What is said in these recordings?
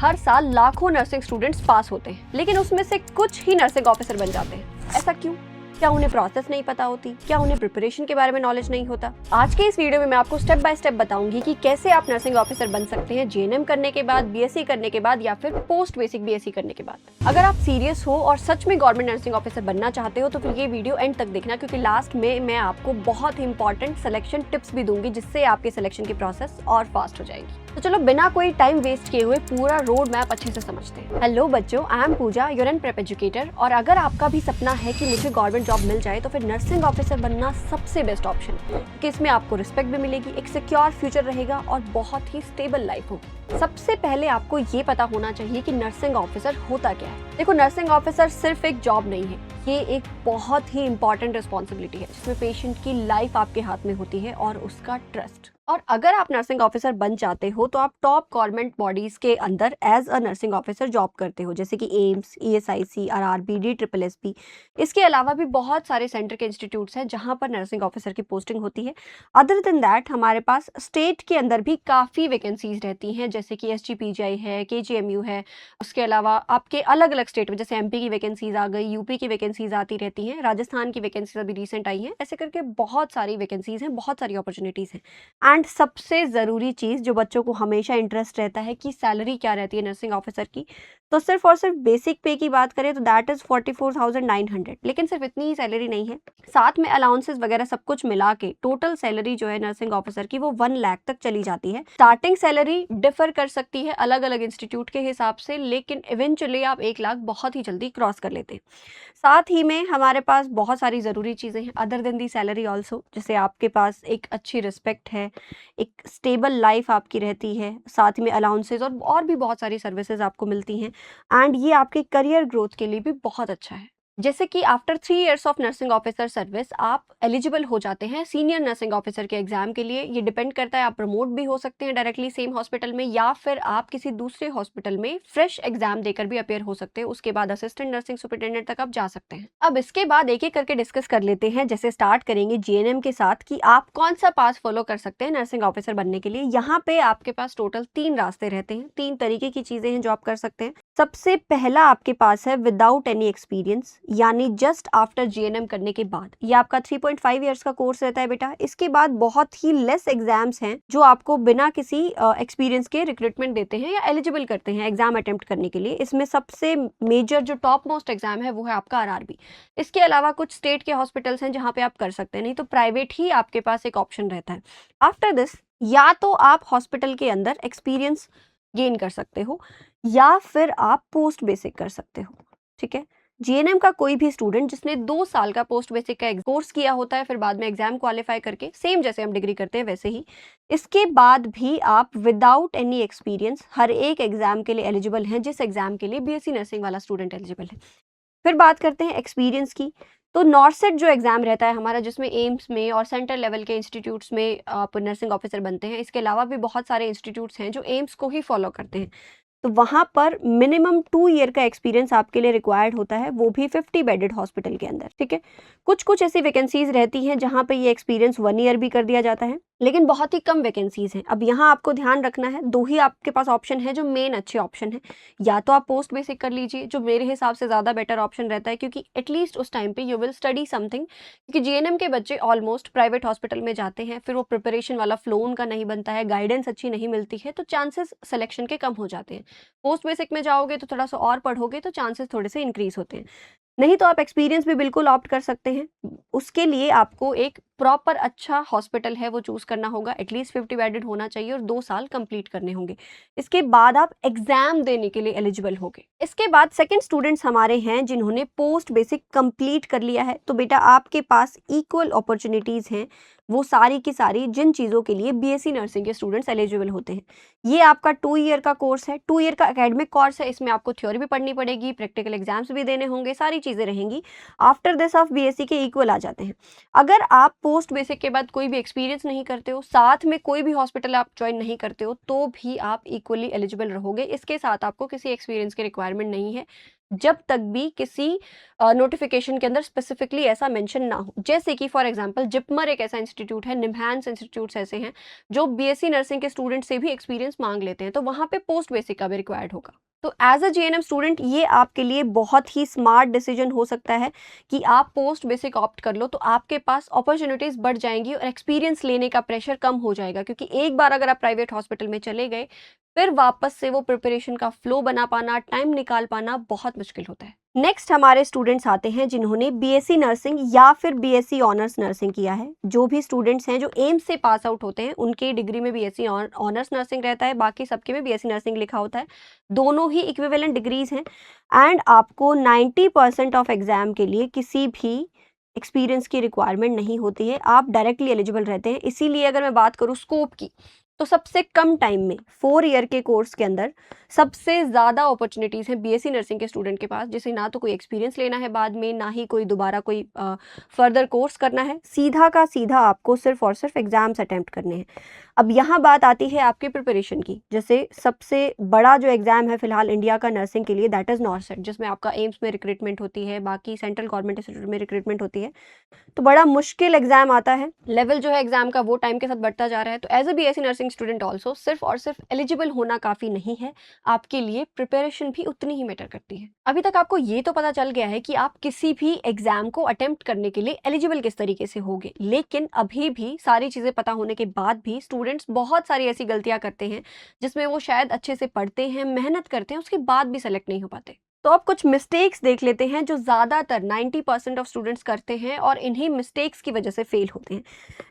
हर साल लाखों nursing students pass होते हैं, लेकिन उसमें से कुछ ही नर्सिंग ऑफिसर बन जाते हैं। ऐसा क्यों? क्या उन्हें प्रोसेस नहीं पता होती? क्या उन्हें प्रिपरेशन के बारे में नॉलेज नहीं होता? आज के इस वीडियो में मैं आपको स्टेप बाय स्टेप बताऊंगी कि कैसे आप नर्सिंग ऑफिसर बन सकते हैं जीएनएम करने के बाद, बीएससी करने के बाद या फिर पोस्ट बेसिक बीएससी करने के बाद। अगर आप सीरियस हो और सच में गवर्नमेंट नर्सिंग ऑफिसर बनना चाहते हो तो फिर ये वीडियो एंड तक देखना, क्योंकि लास्ट में मैं आपको बहुत ही इंपॉर्टेंट सिलेक्शन टिप्स भी दूंगी जिससे आपके सिलेक्शन की प्रोसेस और फास्ट हो जाएगी। तो चलो बिना कोई टाइम वेस्ट किए हुए पूरा रोड मैप अच्छे से समझते हैं। हेलो बच्चों, I am Pooja, your N prep educator. और अगर आपका भी सपना है कि मुझे गवर्नमेंट जॉब मिल जाए तो फिर नर्सिंग ऑफिसर बनना सबसे बेस्ट ऑप्शन है, क्योंकि इसमें आपको रिस्पेक्ट भी मिलेगी, एक सिक्योर फ्यूचर रहेगा और बहुत ही स्टेबल लाइफ होगी। सबसे पहले आपको ये पता होना चाहिए कि नर्सिंग ऑफिसर होता क्या है। देखो, नर्सिंग ऑफिसर सिर्फ एक जॉब नहीं है, ये एक बहुत ही इंपॉर्टेंट रिस्पॉन्सिबिलिटी है जिसमें पेशेंट की लाइफ आपके हाथ में होती है और उसका ट्रस्ट। और अगर आप नर्सिंग ऑफिसर बन जाते हो तो आप टॉप गवर्नमेंट बॉडीज के अंदर as a nursing officer job करते हो, जैसे कि एम्स, ईएसआईसी, आरआरबी, DSSP। इसके अलावा भी बहुत सारे सेंटर के इंस्टीट्यूट्स हैं जहां पर नर्सिंग ऑफिसर की पोस्टिंग होती है। अदर देन दैट हमारे पास स्टेट के अंदर भी काफ़ी वैकेंसीज रहती हैं, जैसे कि SGPGI है, KGMU है। उसके अलावा आपके अलग अलग स्टेट में, जैसे MP की वैकेंसीज आ गई, यूपी की वैकेंसीज आती रहती हैं, राजस्थान की वैकेंसीज अभी रिसेंट आई हैं। ऐसे करके बहुत सारी वैकेंसीज हैं, बहुत सारी अपॉर्चुनिटीज़ हैं। एंड सबसे ज़रूरी चीज़ जो बच्चों को हमेशा इंटरेस्ट रहता है कि सैलरी क्या रहती है नर्सिंग ऑफिसर की, तो सिर्फ और सिर्फ बेसिक पे की बात करें तो दैट इज़ 44,900। लेकिन सिर्फ इतनी ही सैलरी नहीं है, साथ में अलाउंसेस वगैरह सब कुछ मिला के टोटल सैलरी जो है नर्सिंग ऑफिसर की वो 1 लाख तक चली जाती है। स्टार्टिंग सैलरी डिफर कर सकती है अलग अलग इंस्टीट्यूट के हिसाब से, लेकिन इवेंचुअली आप 1 लाख बहुत ही जल्दी क्रॉस कर लेते हैं। साथ ही में हमारे पास बहुत सारी ज़रूरी चीज़ें हैं अदर देन दी सैलरी ऑल्सो, जैसे आपके पास एक अच्छी रिस्पेक्ट है, एक स्टेबल लाइफ आपकी रहती है, साथ में अलाउंसेस और भी बहुत सारी सर्विसेज आपको मिलती हैं। एंड ये आपके करियर ग्रोथ के लिए भी बहुत अच्छा है। जैसे कि after 3 years of nursing officer service आप एलिजिबल हो जाते हैं सीनियर नर्सिंग ऑफिसर के एग्जाम के लिए। ये डिपेंड करता है, आप प्रमोट भी हो सकते हैं डायरेक्टली सेम हॉस्पिटल में, या फिर आप किसी दूसरे हॉस्पिटल में फ्रेश एग्जाम देकर भी अपेयर हो सकते हैं। उसके बाद असिस्टेंट नर्सिंग सुपरिटेंडेंट तक आप जा सकते हैं। अब इसके बाद एक एक करके डिस्कस कर लेते हैं। जैसे स्टार्ट करेंगे जीएनएम के साथ कि आप कौन सा पास फॉलो कर सकते हैं नर्सिंग ऑफिसर बनने के लिए। यहाँ पे आपके पास टोटल 3 रास्ते रहते हैं, 3 तरीके की चीजें हैं जो आप कर सकते हैं। सबसे पहला आपके पास है विदाउट एनी एक्सपीरियंस, यानी जस्ट आफ्टर जीएनएम करने के बाद। ये आपका 3.5 इयर्स का कोर्स रहता है बेटा। इसके बाद बहुत ही लेस एग्जाम्स हैं जो आपको बिना किसी एक्सपीरियंस के रिक्रूटमेंट देते हैं या एलिजिबल करते हैं एग्जाम अटेम्प्ट करने के लिए। इसमें सबसे मेजर जो टॉप मोस्ट एग्जाम है वो है आपका आरआरबी। इसके अलावा कुछ स्टेट के हॉस्पिटल्स हैं जहाँ पे आप कर सकते हैं, नहीं तो प्राइवेट ही आपके पास एक ऑप्शन रहता है। आफ्टर दिस या तो आप हॉस्पिटल के अंदर एक्सपीरियंस गेन कर सकते हो या फिर आप पोस्ट बेसिक कर सकते हो। ठीक है, जीएनएम का कोई भी स्टूडेंट जिसने 2 साल का पोस्ट बेसिक का कोर्स किया होता है, फिर बाद में एग्जाम क्वालिफाई करके, सेम जैसे हम डिग्री करते हैं वैसे ही, इसके बाद भी आप विदाउट एनी एक्सपीरियंस हर एक एग्जाम के लिए एलिजिबल हैं जिस एग्जाम के लिए बीएससी नर्सिंग वाला स्टूडेंट एलिजिबल है। फिर बात करते हैं एक्सपीरियंस की, तो नॉर्सेट जो एग्जाम रहता है हमारा, जिसमें एम्स में और सेंटर लेवल के इंस्टीट्यूट्स में आप नर्सिंग ऑफिसर बनते हैं। इसके अलावा भी बहुत सारे इंस्टीट्यूट्स हैं जो एम्स को ही फॉलो करते हैं, तो वहाँ पर मिनिमम 2 ईयर का एक्सपीरियंस आपके लिए रिक्वायर्ड होता है, वो भी 50 बेडेड हॉस्पिटल के अंदर। ठीक है, कुछ कुछ ऐसी वैकेंसीज रहती हैं जहाँ पे ये एक्सपीरियंस 1 ईयर भी कर दिया जाता है, लेकिन बहुत ही कम वैकेंसीज हैं। अब यहाँ आपको ध्यान रखना है, 2 ही आपके पास ऑप्शन है जो मेन अच्छे ऑप्शन है। या तो आप पोस्ट बेसिक कर लीजिए, जो मेरे हिसाब से ज़्यादा बेटर ऑप्शन रहता है, क्योंकि एटलीस्ट उस टाइम पे यू विल स्टडी समथिंग। क्योंकि जीएनएम के बच्चे ऑलमोस्ट प्राइवेट हॉस्पिटल में जाते हैं, फिर वो प्रिपरेशन वाला फ्लो उनका नहीं बनता है, गाइडेंस अच्छी नहीं मिलती है, तो चांसेस सिलेक्शन के कम हो जाते हैं। पोस्ट बेसिक में जाओगे तो थोड़ा सा और पढ़ोगे तो चांसेस थोड़े से इंक्रीज होते हैं। नहीं तो आप एक्सपीरियंस भी बिल्कुल ऑप्ट कर सकते हैं। उसके लिए आपको एक प्रॉपर अच्छा हॉस्पिटल है वो चूज करना होगा, एटलीस्ट 50 बेडेड होना चाहिए और 2 साल कंप्लीट करने होंगे। इसके बाद आप एग्जाम देने के लिए एलिजिबल होंगे। इसके बाद सेकंड स्टूडेंट्स हमारे हैं जिन्होंने पोस्ट बेसिक कंप्लीट कर लिया है, तो बेटा आपके पास इक्वल अपॉर्चुनिटीज हैं, वो सारी की सारी जिन चीज़ों के लिए बीएससी नर्सिंग के स्टूडेंट्स एलिजिबल होते हैं। ये आपका 2 ईयर का कोर्स है, 2 ईयर का एकेडमिक कोर्स है। इसमें आपको थ्योरी भी पढ़नी पड़ेगी, प्रैक्टिकल एग्जाम्स भी देने होंगे, सारी चीज़ें रहेंगी। आफ्टर दिस आप बीएससी के इक्वल आ जाते हैं। अगर आप पोस्ट बेसिक के बाद कोई भी एक्सपीरियंस नहीं करते हो, साथ में कोई भी हॉस्पिटल आप ज्वाइन नहीं करते हो, तो भी आप इक्वली एलिजिबल रहोगे। इसके साथ आपको किसी एक्सपीरियंस की रिक्वायरमेंट नहीं है। जब तक भी किसी नोटिफिकेशन के अंदर स्पेसिफिकली ऐसा मेंशन ना हो। जैसे कि फॉर एग्जांपल जिपमर एक ऐसा इंस्टीट्यूट है, निम्हांस इंस्टीट्यूट्स ऐसे हैं जो बीएससी नर्सिंग के स्टूडेंट से भी एक्सपीरियंस मांग लेते हैं, तो वहाँ पे पोस्ट बेसिक का भी रिक्वायर्ड होगा। तो एज अ जीएनएम स्टूडेंट ये आपके लिए बहुत ही स्मार्ट डिसीजन हो सकता है कि आप पोस्ट बेसिक ऑप्ट कर लो, तो आपके पास अपॉर्चुनिटीज बढ़ जाएंगी और एक्सपीरियंस लेने का प्रेशर कम हो जाएगा, क्योंकि एक बार अगर आप प्राइवेट हॉस्पिटल में चले गए, फिर वापस से वो प्रिपरेशन का फ्लो बना पाना, टाइम निकाल पाना बहुत मुश्किल होता है। नेक्स्ट हमारे स्टूडेंट्स आते हैं जिन्होंने बीएससी नर्सिंग या फिर बीएससी ऑनर्स नर्सिंग किया है। जो भी स्टूडेंट्स हैं जो एम्स से पास आउट होते हैं, उनके डिग्री में बीएससी ऑनर्स नर्सिंग रहता है, बाकी सबके में बीएससी नर्सिंग लिखा होता है। दोनों ही इक्विवेलेंट डिग्रीज हैं एंड आपको 90% ऑफ एग्जाम के लिए किसी भी एक्सपीरियंस की रिक्वायरमेंट नहीं होती है, आप डायरेक्टली एलिजिबल रहते हैं। इसीलिए अगर मैं बात करूँ स्कोप की, तो सबसे कम टाइम में 4 ईयर के कोर्स के अंदर सबसे ज़्यादा अपॉर्चुनिटीज़ हैं बीएससी नर्सिंग के स्टूडेंट के पास, जिसे ना तो कोई एक्सपीरियंस लेना है बाद में, ना ही कोई दोबारा कोई फर्दर कोर्स करना है, सीधा का सीधा आपको सिर्फ और सिर्फ एग्जाम्स अटेम्प्ट करने हैं। अब यहाँ बात आती है आपकी प्रिपरेशन की। जैसे सबसे बड़ा जो एग्जाम है फिलहाल इंडिया का नर्सिंग के लिए, दैट इज़ नॉर्सेट, जिसमें आपका एम्स में रिक्रूटमेंट होती है, बाकी सेंट्रल गवर्नमेंट इंस्टीट्यूट में रिक्रूटमेंट होती है। तो बड़ा मुश्किल एग्जाम आता है, लेवल जो है एग्जाम का वो टाइम के साथ बढ़ता जा रहा है। तो as a BSc nursing student also सिर्फ और सिर्फ एलिजिबल होना काफ़ी नहीं है, आपके लिए प्रिपरेशन भी उतनी ही मैटर करती है। अभी तक आपको ये तो पता चल गया है कि आप किसी भी एग्जाम को अटेम्प्ट करने के लिए एलिजिबल किस तरीके से होगे, लेकिन अभी भी सारी चीज़ें पता होने के बाद भी स्टूडेंट्स बहुत सारी ऐसी गलतियां करते हैं जिसमें वो शायद अच्छे से पढ़ते हैं, मेहनत करते हैं, उसके बाद भी सेलेक्ट नहीं हो पाते। तो अब कुछ मिस्टेक्स देख लेते हैं जो ज़्यादातर 90% ऑफ स्टूडेंट्स करते हैं और इन्हीं मिस्टेक्स की वजह से फेल होते हैं।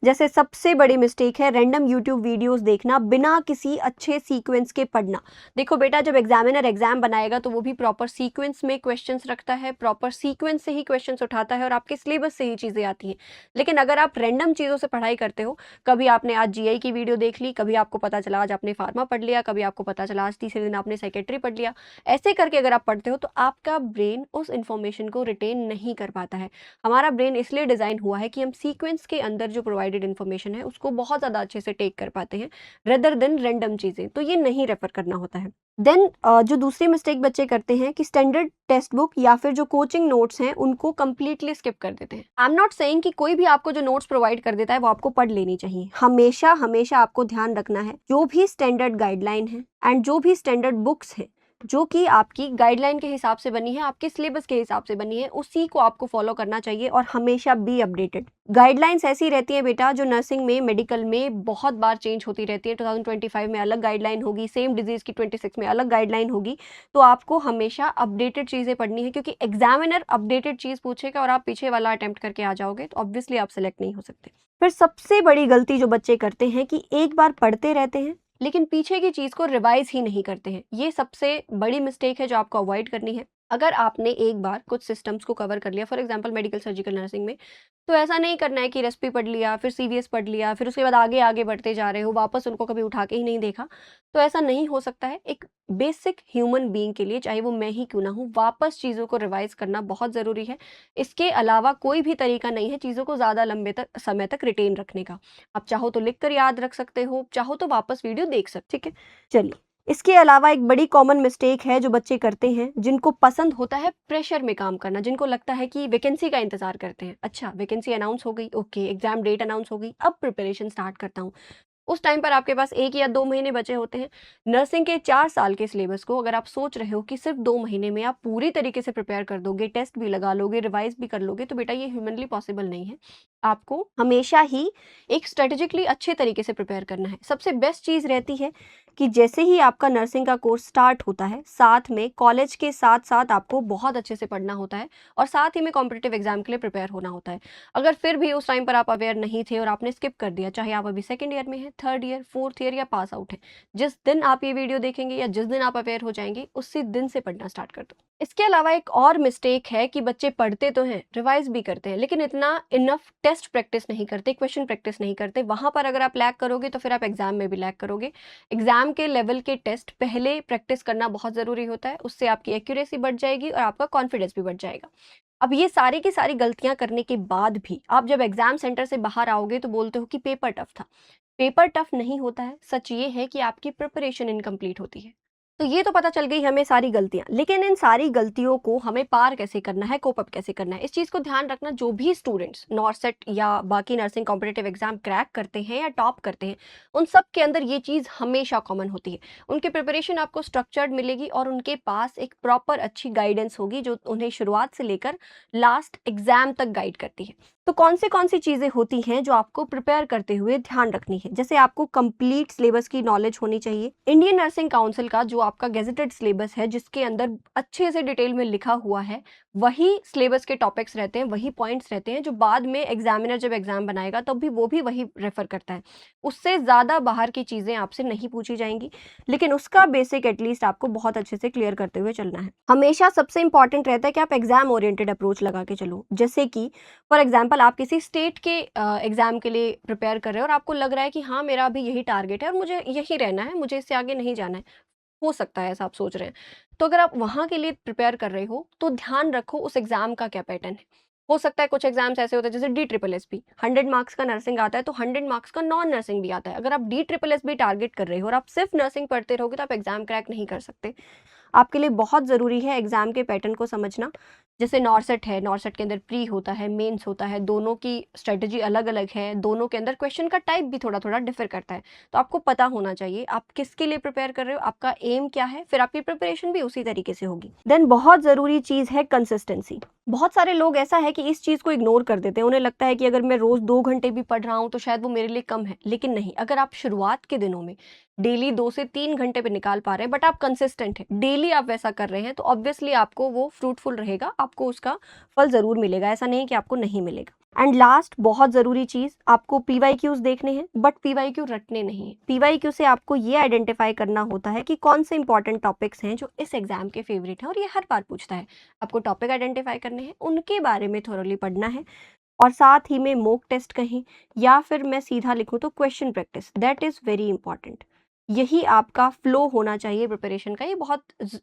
जैसे सबसे बड़ी मिस्टेक है रैंडम यूट्यूब वीडियोस देखना, बिना किसी अच्छे सीक्वेंस के पढ़ना। देखो बेटा, जब एग्जामिनर एग्जाम बनाएगा तो वो भी प्रॉपर सीक्वेंस में क्वेश्चंस रखता है, प्रॉपर सीक्वेंस से ही क्वेश्चंस उठाता है और आपके सिलेबस से ही चीज़ें आती हैं। लेकिन अगर आप रैंडम चीज़ों से पढ़ाई करते हो, कभी आपने आज जीआई की वीडियो देख ली, कभी आपको पता चला आज आपने फार्मा पढ़ लिया, कभी आपको पता चला आज तीसरे दिन आपने साइकेट्री पढ़ लिया, ऐसे करके अगर आप पढ़ते हो तो आपका ब्रेन उस इंफॉर्मेशन को रिटेन नहीं कर पाता है। हमारा ब्रेन इसलिए डिज़ाइन हुआ है कि हम सीक्वेंस के अंदर जो प्रोवाइडेड इन्फॉर्मेशन है उसको बहुत ज़्यादा अच्छे से टेक कर पाते हैं, रेदर देन रैंडम चीज़ें। तो ये नहीं रेफर करना होता है। देन जो दूसरी मिस्टेक बच्चे करते हैं कि स्टैंडर्ड टेक्स्ट बुक या फिर जो कोचिंग नोट्स हैं उनको कंप्लीटली स्किप कर देते हैं। आई एम नॉट सेइंग कि कोई भी आपको जो नोट्स प्रोवाइड कर देता है वो आपको पढ़ लेनी चाहिए। हमेशा हमेशा आपको ध्यान रखना है जो भी स्टैंडर्ड गाइडलाइन है एंड जो भी स्टैंडर्ड बुक्स है जो कि आपकी गाइडलाइन के हिसाब से बनी है, आपके सिलेबस के हिसाब से बनी है, उसी को आपको फॉलो करना चाहिए और हमेशा बी अपडेटेड। गाइडलाइंस ऐसी रहती है बेटा जो नर्सिंग में, मेडिकल में बहुत बार चेंज होती रहती है। 2025 में अलग गाइडलाइन होगी, सेम डिजीज़ की 26 में अलग गाइडलाइन होगी। तो आपको हमेशा अपडेटेड चीज़ें पढ़नी है, क्योंकि एग्जामिनर अपडेटेड चीज़ पूछेगा और आप पीछे वाला अटेम्प्ट करके आ जाओगे तो ऑब्वियसली आप सेलेक्ट नहीं हो सकते। फिर सबसे बड़ी गलती जो बच्चे करते हैं कि एक बार पढ़ते रहते हैं लेकिन पीछे की चीज़ को रिवाइज ही नहीं करते हैं। ये सबसे बड़ी मिस्टेक है जो आपको अवॉइड करनी है। अगर आपने एक बार कुछ सिस्टम्स को कवर कर लिया, for example medical surgical nursing में, तो ऐसा नहीं करना है कि रेसिपी पढ़ लिया, फिर सीवीएस पढ़ लिया, फिर उसके बाद आगे आगे बढ़ते जा रहे हो, वापस उनको कभी उठा के ही नहीं देखा। तो ऐसा नहीं हो सकता है। एक बेसिक ह्यूमन बीइंग के लिए, चाहे वो मैं ही क्यों ना हूँ, वापस चीज़ों को रिवाइज करना बहुत ज़रूरी है। इसके अलावा कोई भी तरीका नहीं है चीज़ों को ज़्यादा लंबे तक समय तक रिटेन रखने का। आप चाहो तो लिख कर याद रख सकते हो, चाहो तो वापस वीडियो देख सकते, ठीक है। चलिए, इसके अलावा एक बड़ी कॉमन मिस्टेक है जो बच्चे करते हैं, जिनको पसंद होता है प्रेशर में काम करना, जिनको लगता है कि वैकेंसी का इंतजार करते हैं। अच्छा, वैकेंसी अनाउंस हो गई, ओके, एग्जाम डेट अनाउंस हो गई, अब प्रिपरेशन स्टार्ट करता हूँ। उस टाइम पर आपके पास 1 या 2 महीने बचे होते हैं। नर्सिंग के 4 साल के सिलेबस को अगर आप सोच रहे हो कि सिर्फ 2 महीने में आप पूरी तरीके से प्रिपेयर कर दोगे, टेस्ट भी लगा लोगे, रिवाइज भी कर लोगे, तो बेटा ये ह्यूमनली पॉसिबल नहीं है। आपको हमेशा ही एक स्ट्रेटेजिकली अच्छे तरीके से प्रिपेयर करना है। सबसे बेस्ट चीज़ रहती है कि जैसे ही आपका नर्सिंग का कोर्स स्टार्ट होता है, साथ में कॉलेज के साथ साथ आपको बहुत अच्छे से पढ़ना होता है और साथ ही में कॉम्पिटिटिव एग्जाम के लिए प्रिपेयर होना होता है। अगर फिर भी उस टाइम पर आप अवेयर नहीं थे और आपने स्किप कर दिया, चाहे आप अभी सेकंड ईयर में हैं, थर्ड ईयर, फोर्थ ईयर या पास आउट हैं, जिस दिन आप ये वीडियो देखेंगे या जिस दिन आप अवेयर हो जाएंगे, उसी दिन से पढ़ना स्टार्ट कर दो। इसके अलावा एक और मिस्टेक है कि बच्चे पढ़ते तो हैं, रिवाइज भी करते हैं, लेकिन इतना इनफ टेस्ट प्रैक्टिस नहीं करते, क्वेश्चन प्रैक्टिस नहीं करते। वहां पर अगर आप लैग करोगे तो फिर आप एग्जाम में भी लैग करोगे। एग्जाम के लेवल के टेस्ट पहले प्रैक्टिस करना बहुत ज़रूरी होता है, उससे आपकी एक्यूरेसी बढ़ जाएगी और आपका कॉन्फिडेंस भी बढ़ जाएगा। अब ये सारी की सारी गलतियां करने के बाद भी आप जब एग्जाम सेंटर से बाहर आओगे तो बोलते हो कि पेपर टफ था। पेपर टफ नहीं होता है, सच ये है कि आपकी प्रिपरेशन इनकम्प्लीट होती है। तो ये तो पता चल गई हमें सारी गलतियां, लेकिन इन सारी गलतियों को हमें पार कैसे करना है, कोप अप कैसे करना है, इस चीज़ को ध्यान रखना। जो भी स्टूडेंट्स नॉर्सेट या बाकी नर्सिंग कॉम्पिटिटिव एग्जाम क्रैक करते हैं या टॉप करते हैं, उन सब के अंदर ये चीज़ हमेशा कॉमन होती है। उनकी प्रिपरेशन आपको स्ट्रक्चर्ड मिलेगी और उनके पास एक प्रॉपर अच्छी गाइडेंस होगी जो उन्हें शुरुआत से लेकर लास्ट एग्जाम तक गाइड करती है। तो कौन सी चीज़ें होती हैं जो आपको प्रिपेयर करते हुए ध्यान रखनी है? जैसे आपको कंप्लीट सिलेबस की नॉलेज होनी चाहिए। इंडियन नर्सिंग काउंसिल का जो आपका गेजेटेड सिलेबस है, जिसके अंदर अच्छे से डिटेल में लिखा हुआ है, वही सिलेबस के टॉपिक्स रहते हैं, वही पॉइंट्स रहते हैं जो बाद में एग्जामिनर जब एग्जाम बनाएगा तब भी वो भी वही रेफर करता है। उससे ज़्यादा बाहर की चीज़ें आपसे नहीं पूछी जाएंगी, लेकिन उसका बेसिक एटलीस्ट आपको बहुत अच्छे से क्लियर करते हुए चलना है। हमेशा सबसे इंपॉर्टेंट रहता है कि आप एग्जाम ओरिएंटेड अप्रोच लगा के चलो। जैसे कि फॉर एग्जाम्पल आप किसी स्टेट के एग्जाम के लिए प्रिपेयर कर रहे हो और आपको लग रहा है कि हाँ मेरा अभी यही टारगेट है और मुझे यही रहना है, मुझे इससे आगे नहीं जाना है। हो सकता है ऐसा आप सोच रहे हैं। तो अगर आप वहाँ के लिए प्रिपेयर कर रहे हो तो ध्यान रखो उस एग्जाम का क्या पैटर्न है। हो सकता है कुछ एग्जाम्स ऐसे होते हैं जैसे DSSB 100 मार्क्स का नर्सिंग आता है तो 100 मार्क्स का नॉन नर्सिंग भी आता है। अगर आप DSSB टारगेट कर रहे हो और आप सिर्फ नर्सिंग पढ़ते रहोगे तो आप एग्जाम क्रैक नहीं कर सकते। आपके लिए बहुत ज़रूरी है एग्जाम के पैटर्न को समझना। जैसे नॉर्सेट है, नॉर्सेट के अंदर प्री होता है, मेंस होता है, दोनों की स्ट्रेटजी अलग अलग है, दोनों के अंदर क्वेश्चन का टाइप भी थोड़ा थोड़ा डिफर करता है। तो आपको पता होना चाहिए आप किसके लिए प्रिपेयर कर रहे हो, आपका एम क्या है, फिर आपकी प्रिपरेशन भी उसी तरीके से होगी। देन बहुत ज़रूरी चीज़ है कंसिस्टेंसी। बहुत सारे लोग ऐसा है कि इस चीज़ को इग्नोर कर देते हैं। उन्हें लगता है कि अगर मैं रोज़ 2 घंटे भी पढ़ रहा हूँ तो शायद वो मेरे लिए कम है, लेकिन नहीं। अगर आप शुरुआत के दिनों में डेली 2 से 3 घंटे पे निकाल पा रहे हैं बट आप कंसिस्टेंट हैं, डेली आप वैसा कर रहे हैं, तो ऑब्वियसली आपको वो फ्रूटफुल रहेगा, आपको उसका फल ज़रूर मिलेगा। ऐसा नहीं कि आपको नहीं मिलेगा। एंड लास्ट बहुत ज़रूरी चीज़, आपको PYQs देखने हैं बट PYQ रटने नहीं है। PYQ से आपको ये आइडेंटिफाई करना होता है कि कौन से इंपॉर्टेंट टॉपिक्स हैं जो इस एग्जाम के फेवरेट हैं और ये हर बार पूछता है। आपको टॉपिक आइडेंटिफाई करने हैं, उनके बारे में थोरली पढ़ना है और साथ ही में मॉक टेस्ट कहें या फिर मैं सीधा लिखूं तो question practice, that is very important. यही आपका फ्लो होना चाहिए प्रिपरेशन का। ये बहुत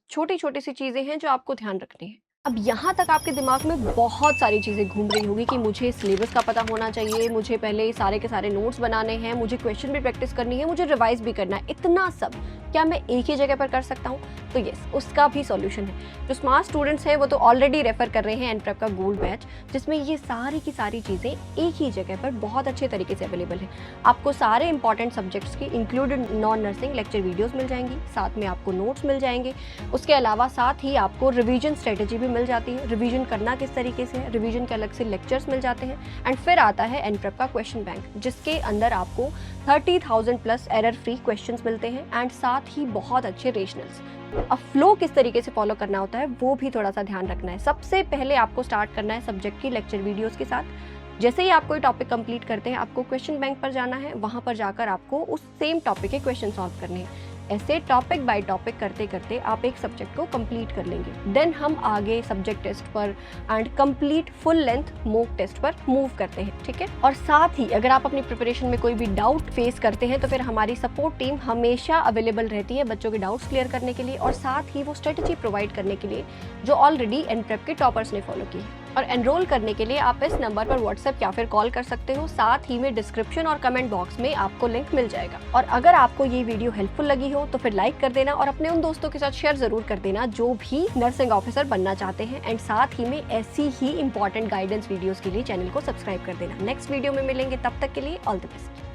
छोटी छोटी सी चीज़ें हैं जो आपको ध्यान रखनी है। अब यहाँ तक आपके दिमाग में बहुत सारी चीज़ें घूम रही होगी कि मुझे सिलेबस का पता होना चाहिए, मुझे पहले सारे के सारे नोट्स बनाने हैं, मुझे क्वेश्चन भी प्रैक्टिस करनी है, मुझे रिवाइज भी करना है। इतना सब क्या मैं एक ही जगह पर कर सकता हूँ? तो यस, उसका भी सॉल्यूशन है। जो स्मार्ट स्टूडेंट्स हैं वो तो ऑलरेडी रेफर कर रहे हैं एनप्रेप का गोल्ड बैच, जिसमें ये सारी की सारी चीज़ें एक ही जगह पर बहुत अच्छे तरीके से अवेलेबल है। आपको सारे इंपॉर्टेंट सब्जेक्ट्स की included non nursing lecture videos मिल जाएंगी, साथ में आपको नोट्स मिल जाएंगे। उसके अलावा साथ ही आपको रिवीजन स्ट्रेटेजी भी मिल जाती है, रिवीजन करना किस तरीके से है, रिवीजन के अलग से लेक्चर्स मिल जाते हैं। एंड फिर आता है एनप्रेप का क्वेश्चन बैंक, जिसके अंदर आपको 30,000 प्लस एरर फ्री क्वेश्चंस मिलते हैं एंड साथ ही बहुत अच्छे रेशनल्स। अब फ्लो किस तरीके से फॉलो करना होता है वो भी थोड़ा सा ध्यान रखना है। सबसे पहले आपको स्टार्ट करना है सब्जेक्ट की लेक्चर वीडियोस के साथ। जैसे ही आप कोई टॉपिक कंप्लीट करते हैं आपको क्वेश्चन बैंक पर जाना है, वहां पर जाकर आपको उस सेम टॉपिक के क्वेश्चन सॉल्व करने हैं। ऐसे टॉपिक बाय टॉपिक करते करते आप एक सब्जेक्ट को कंप्लीट कर लेंगे। देन हम आगे सब्जेक्ट टेस्ट पर and complete full length mock test पर मूव करते हैं, ठीक है। और साथ ही अगर आप अपनी प्रिपरेशन में कोई भी डाउट फेस करते हैं तो फिर हमारी सपोर्ट टीम हमेशा अवेलेबल रहती है बच्चों के डाउट्स क्लियर करने के लिए और साथ ही वो स्ट्रेटेजी प्रोवाइड करने के लिए जो ऑलरेडी एनप्रेप के टॉपर्स ने फॉलो की है। और एनरोल करने के लिए आप इस नंबर पर व्हाट्सएप या फिर कॉल कर सकते हो। साथ ही में डिस्क्रिप्शन और कमेंट बॉक्स में आपको लिंक मिल जाएगा। और अगर आपको ये वीडियो हेल्पफुल लगी हो तो फिर लाइक कर देना और अपने उन दोस्तों के साथ शेयर जरूर कर देना जो भी नर्सिंग ऑफिसर बनना चाहते हैं। एंड साथ ही में ऐसी ही इंपॉर्टेंट गाइडेंस वीडियोस के लिए चैनल को सब्सक्राइब कर देना। नेक्स्ट वीडियो में मिलेंगे, तब तक के लिए ऑल द बेस्ट।